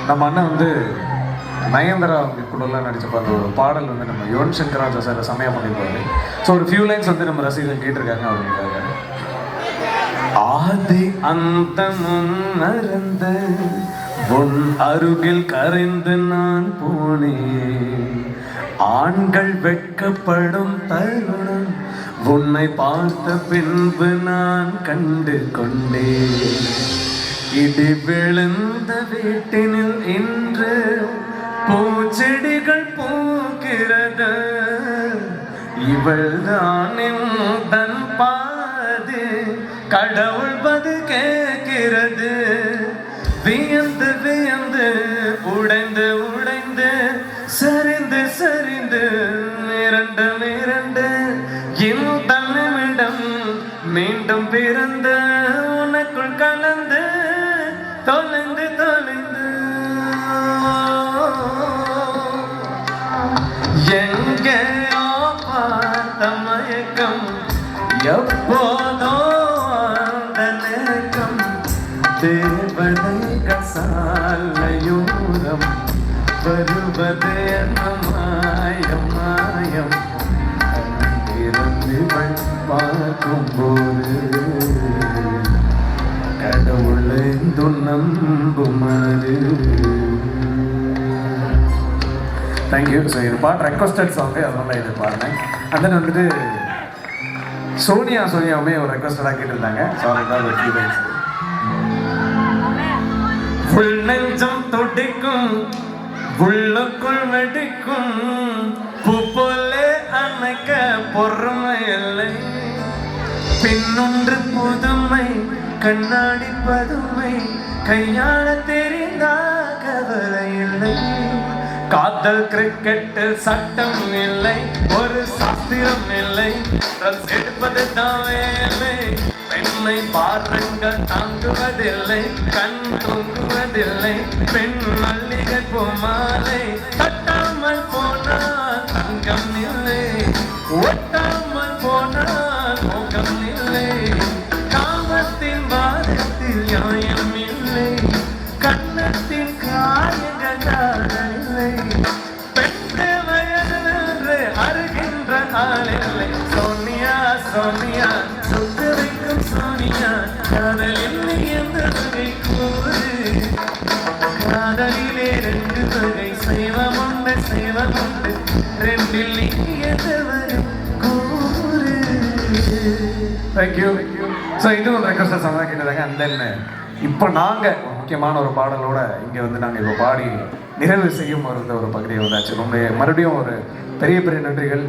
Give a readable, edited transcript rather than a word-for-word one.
நம்ம அண்ணன் வந்து நயன்தாரா கூடலாம் நடிச்சப்போ அந்த ஒரு பாடல் வந்து நம்ம யுவன் சங்கர் ராஜா சார் செமையாக பண்ணியிருப்பாரு. ஸோ ஒரு ஃபியூ லைன்ஸ் வந்து நம்ம ரசிகர்கள் கேட்டிருக்காங்க. அவங்களுக்காக ஆதி அந்தமும் மறந்து உன் அருகில் கரைந்து நான் போனேன். ஆண்கள் வெட்கப்படும் தருணம் உன்னை பார்த்த பின்பு நான் கண்டு கொண்டேன். இடி விழுந்த வீட்டினில் இன்று பூச்செடிகள் பூக்கிறது. இவள் தான் தன் பாது கடவுள் பதில் கேட்கிறது. வியந்து வியந்து உடைந்து உடைந்து சரிந்து சரிந்து மிரண்டு மிரண்டு இந்த நிமிடம் மீண்டும் பிறந்த உனக்குள் கலந்து தொலைந்து தொலைந்து எங்கேயோ பார்த்த மயக்கம் எப்போதோ அந்த நேக்கம் தேவதைகள் சாலையோரம் வருவது என்ன மாயம் மாயம் இறந்துகள் பார்க்கும்போது கடவுளை நம்புமாறு. தேங்க்யூ. ஸோ இது பாட்டு ரெக்வஸ்டட் சாங்கு, அதனால இது பாருங்க. அந்த வந்துட்டு சோனியாவுமே ஒரு ரெக்வஸ்டடாக கேட்டிருந்தாங்க. ஸோ அதுதான் ஒரு ஃபியூ லைன்ஸ். புல் நெஞ்சம் துடிக்கும் உள்ளுக்குள் வெடிக்கும் பூ போலே அணைக்க பொறுமை இல்லை. பின்னொன்று புதுமை கண்ணாடி பதுமை கையாள தெரிந்தா கவலை இல்லை. காதல் கிரிக்கெட்டில் சட்டம் இல்லை, ஒரு சாஸ்திரம் இல்லை, எடுப்பது தான் வேலை. பெண்ணை பாருங்கள் தாங்குவதில்லை, கண் தூங்குவதில்லை. பெண் மல்லிகை பூமாலை தட்டாமல் போனால் தங்கம் இல்லை, ஒட்டாமல் போனால் முகம் இல்லை. காமத்தின் வாதத்தில் நியாயம் இல்லை, கண்ணத்தின் காயங்கள் இல்லை. பெற்று வயது என்று அருகின்ற ஆளில்லை. சோனியா சோனியா சுத்து வைக்கும் சோனியா காதல் இல்லை என்று கூறு. காதலிலே ரெண்டு வகை செய்வம் உண்டு ரெண்டில் நீ எதவரை கூறு. தேங்க்யூ. ஸோ இதுவும் ரெக்வஸ்ட் சாங்காக கேட்டதாங்க. அண்ட் தென் இப்போ நாங்கள் முக்கியமான ஒரு பாடலோட இங்கே வந்து நாங்கள் இப்போ பாடி நிறைவு செய்யும் ஒரு பகுதியை வந்தாச்சு. ரொம்ப மறுபடியும் ஒரு பெரிய பெரிய நன்றிகள்.